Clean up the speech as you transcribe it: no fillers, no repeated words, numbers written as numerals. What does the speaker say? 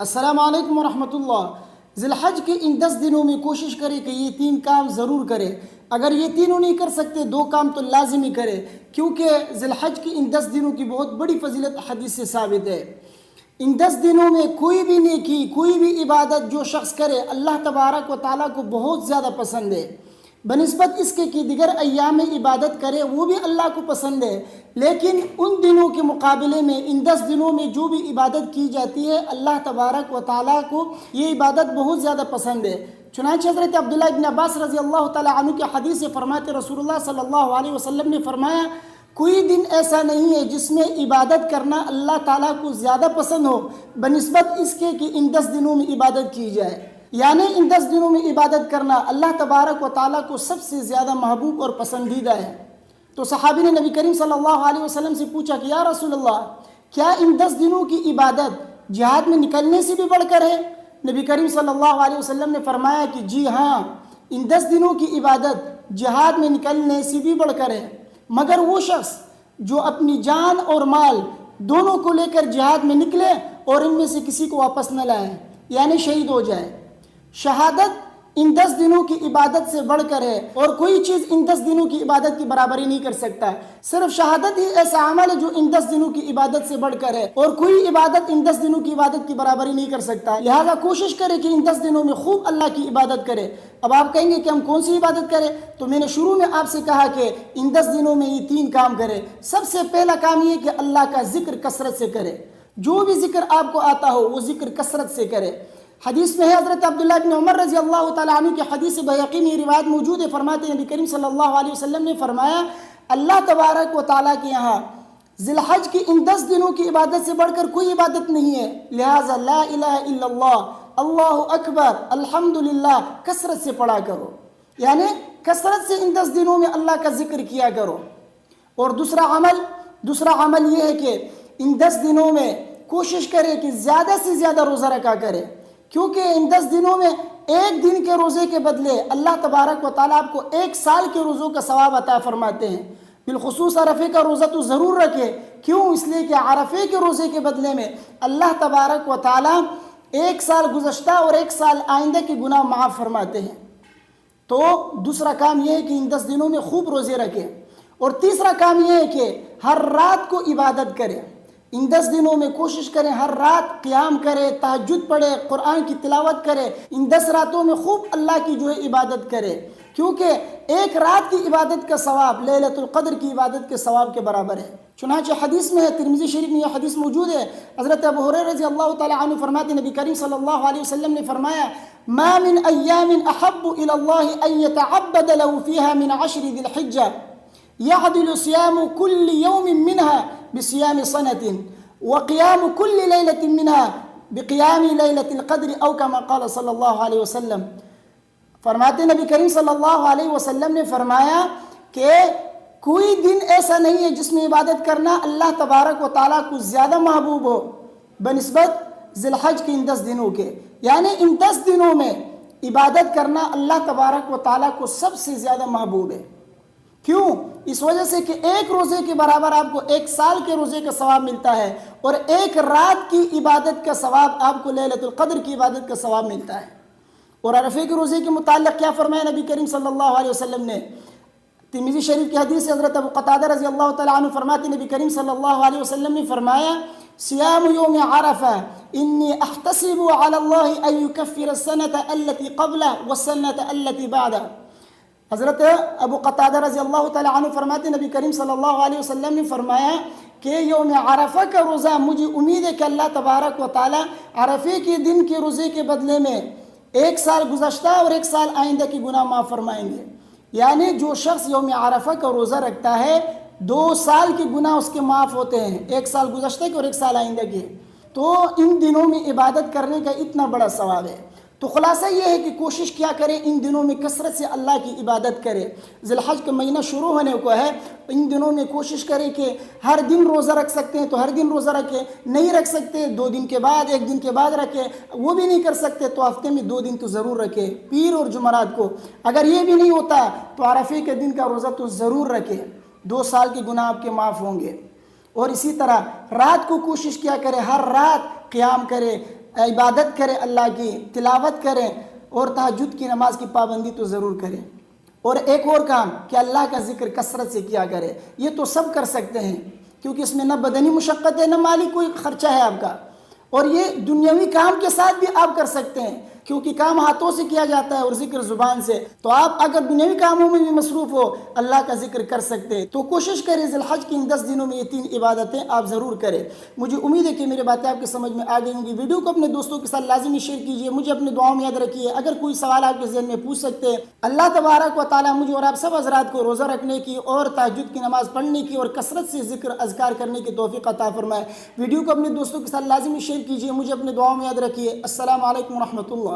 السلام علیکم ورحمۃ اللہ۔ ذی الحج کے ان 10 دنوں میں کوشش کرے کہ یہ 3 کام ضرور کرے۔ اگر یہ تینوں نہیں کر سکتے 2 کام تو لازمی کرے، کیونکہ ذی الحج کی ان 10 دنوں کی بہت بڑی فضیلت حدیث سے ثابت ہے۔ ان 10 دنوں میں کوئی بھی نیکی، کوئی بھی عبادت جو شخص کرے اللہ تبارک و تعالیٰ کو بہت زیادہ پسند ہے، بنسبت اس کے کہ دیگر ایام میں عبادت کرے وہ بھی اللہ کو پسند ہے، لیکن ان دنوں کے مقابلے میں ان 10 دنوں میں جو بھی عبادت کی جاتی ہے اللہ تبارک و تعالیٰ کو یہ عبادت بہت زیادہ پسند ہے۔ چنانچہ حضرت عبداللہ ابن عباس رضی اللہ تعالیٰ عنہ کی حدیث سے فرماتے رسول اللہ صلی اللہ علیہ وسلم نے فرمایا کوئی دن ایسا نہیں ہے جس میں عبادت کرنا اللہ تعالیٰ کو زیادہ پسند ہو بنسبت اس کے کہ ان 10 دنوں میں عبادت کی جائے، یعنی ان 10 دنوں میں عبادت کرنا اللہ تبارک و تعالیٰ کو سب سے زیادہ محبوب اور پسندیدہ ہے۔ تو صحابی نے نبی کریم صلی اللہ علیہ وسلم سے پوچھا کہ یا رسول اللہ، کیا ان 10 دنوں کی عبادت جہاد میں نکلنے سے بھی بڑھ کر ہے؟ نبی کریم صلی اللہ علیہ وسلم نے فرمایا کہ جی ہاں، ان 10 دنوں کی عبادت جہاد میں نکلنے سے بھی بڑھ کر ہے، مگر وہ شخص جو اپنی جان اور مال دونوں کو لے کر جہاد میں نکلے اور ان میں سے کسی کو واپس نہ لائے، یعنی شہید ہو جائے۔ شہادت ان 10 دنوں کی عبادت سے بڑھ کر ہے، اور کوئی چیز ان 10 دنوں کی عبادت کی برابری نہیں کر سکتا۔ صرف شہادت ہی ایسا عمل ہے جو ان 10 دنوں کی عبادت سے بڑھ کر ہے، اور کوئی عبادت ان 10 دنوں کی عبادت کی برابری نہیں کر سکتا۔ لہذا کوشش کرے کہ ان 10 دنوں میں خوب اللہ کی عبادت کرے۔ اب آپ کہیں گے کہ ہم کون سی عبادت کریں؟ تو میں نے شروع میں آپ سے کہا کہ ان 10 دنوں میں یہ 3 کام کرے۔ سب سے پہلا کام یہ کہ اللہ کا ذکر کثرت سے کرے، جو بھی ذکر آپ کو آتا ہو وہ ذکر کثرت سے کرے۔ حدیث میں ہے حضرت عبداللہ بن عمر رضی اللہ تعالیٰ عنہ کی حدیث بیہقی میں روایت موجود ہے، فرماتے ہیں نبی کریم صلی اللہ علیہ وسلم نے فرمایا اللہ تبارک و تعالیٰ کے یہاں ذی الحج کی ان 10 دنوں کی عبادت سے بڑھ کر کوئی عبادت نہیں ہے، لہٰذا لا الہ الا اللہ، اللہ اکبر، الحمدللہ کثرت سے پڑھا کرو، یعنی کثرت سے ان 10 دنوں میں اللہ کا ذکر کیا کرو۔ اور دوسرا عمل یہ ہے کہ ان 10 دنوں میں کوشش کرے کہ زیادہ سے زیادہ روزہ رکھا کرے، کیونکہ ان 10 دنوں میں ایک دن کے روزے کے بدلے اللہ تبارک و تعالیٰ آپ کو 1 سال کے روزوں کا ثواب عطا فرماتے ہیں۔ بالخصوص عرفے کا روزہ تو ضرور رکھے، کیوں؟ اس لیے کہ عرفے کے روزے کے بدلے میں اللہ تبارک و تعالیٰ 1 سال گزشتہ اور 1 سال آئندہ کے گناہ معاف فرماتے ہیں۔ تو دوسرا کام یہ ہے کہ ان 10 دنوں میں خوب روزے رکھے، اور تیسرا کام یہ ہے کہ ہر رات کو عبادت کرے۔ ان 10 دنوں میں کوشش کریں ہر رات قیام کرے، تہجد پڑھے، قرآن کی تلاوت کرے، ان 10 راتوں میں خوب اللہ کی عبادت کرے، کیونکہ 1 رات کی عبادت کا ثواب لیلۃ القدر کی عبادت کے ثواب کے برابر ہے۔ چنانچہ حدیث میں ہے، ترمذی شریف میں یہ حدیث موجود ہے، حضرت ابو ہریرہ رضی اللہ تعالیٰ عنہ فرماتے نبی کریم صلی اللہ علیہ وسلم نے فرمایا ما من ایام احب الی اللہ ان یتعبد له فیها من 10 ذی الحجہ يعدل صيام كل يوم منها بصيام سنة وقيام كل ليلة منها بقيام ليلة القدر أو كما قال صلی اللہ علیہ وسلم۔ فرماتے نبی کریم صلی اللہ علیہ وسلم نے فرمایا کہ کوئی دن ایسا نہیں ہے جس میں عبادت کرنا اللہ تبارک و تعالیٰ کو زیادہ محبوب ہو بنسبت ذی الحج کے ان 10 دنوں کے، یعنی ان 10 دنوں میں عبادت کرنا اللہ تبارک و تعالیٰ کو سب سے زیادہ محبوب ہے۔ کیوں؟ اس وجہ سے کہ 1 روزے کے برابر آپ کو 1 سال کے روزے کا ثواب ملتا ہے، اور 1 رات کی عبادت کا ثواب آپ کو لیلۃ القدر کی عبادت کا ثواب ملتا ہے۔ اور عرفے کے روزے کے متعلق کیا فرمایا نبی کریم صلی اللہ علیہ وسلم نے؟ ترمذی شریف کی حدیث سے حضرت ابو قتادہ رضی اللہ تعالیٰ عنہ فرماتے نبی کریم صلی اللہ علیہ وسلم نے فرمایا صیام یوم عرفہ انی احتسب علی اللہ ان یکفر السنة التي قبلہ والسنة التي بعدہ۔ حضرت ابو قتادہ رضی اللہ تعالیٰ عنہ فرماتے نبی کریم صلی اللہ علیہ وسلم نے فرمایا کہ یوم عرفہ کا روزہ مجھے امید ہے کہ اللہ تبارک و تعالیٰ عرفے کے دن کے روزے کے بدلے میں 1 سال گزشتہ اور 1 سال آئندہ کی گناہ معاف فرمائیں گے، یعنی جو شخص یوم عرفہ کا روزہ رکھتا ہے 2 سال کے گناہ اس کے معاف ہوتے ہیں، 1 سال گزشتہ کے اور 1 سال آئندہ کے۔ تو ان دنوں میں عبادت کرنے کا اتنا بڑا ثواب ہے۔ تو خلاصہ یہ ہے کہ کوشش کیا کریں ان دنوں میں کثرت سے اللہ کی عبادت کرے۔ ذی الحج کا مہینہ شروع ہونے کو ہے، ان دنوں میں کوشش کریں کہ ہر دن روزہ رکھ سکتے ہیں تو ہر دن روزہ رکھیں، نہیں رکھ سکتے 2 دن کے بعد 1 دن کے بعد رکھیں، وہ بھی نہیں کر سکتے تو ہفتے میں 2 دن تو ضرور رکھیں، پیر اور جمعرات کو۔ اگر یہ بھی نہیں ہوتا تو عرفے کے دن کا روزہ تو ضرور رکھیں، 2 سال کے گناہ آپ کے معاف ہوں گے۔ اور اسی طرح رات کو کوشش کیا کرے ہر رات قیام کرے، عبادت کریں اللہ کی، تلاوت کریں اور تہجد کی نماز کی پابندی تو ضرور کریں۔ اور ایک اور کام کہ اللہ کا ذکر کثرت سے کیا کرے، یہ تو سب کر سکتے ہیں کیونکہ اس میں نہ بدنی مشقت ہے نہ مالی کوئی خرچہ ہے آپ کا، اور یہ دنیاوی کام کے ساتھ بھی آپ کر سکتے ہیں کیونکہ کام ہاتھوں سے کیا جاتا ہے اور ذکر زبان سے، تو آپ اگر دنیاوی کاموں میں بھی مصروف ہو اللہ کا ذکر کر سکتے ہیں۔ تو کوشش کریں ذی الحج کی ان 10 دنوں میں یہ 3 عبادتیں آپ ضرور کریں۔ مجھے امید ہے کہ میری باتیں آپ کی سمجھ میں آ گئی ہوں گی۔ ویڈیو کو اپنے دوستوں کے ساتھ لازمی شیئر کیجیے، مجھے اپنے دعاؤں میں یاد رکھیے۔ اگر کوئی سوال آپ کے ذہن میں پوچھ سکتے ہیں، اللہ تبارک و تعالیٰ مجھے اور آپ سب حضرات کو روزہ رکھنے کی اور تہجد کی نماز پڑھنے کی اور کثرت سے ذکر اذکار کرنے کی توفیق عطا فرمائے۔ ویڈیو کو اپنے دوستوں کے ساتھ لازمی شیئر کیجیے، مجھے اپنے دعاؤں میں یاد رکھیے۔ السلام علیکم ورحمۃ اللہ۔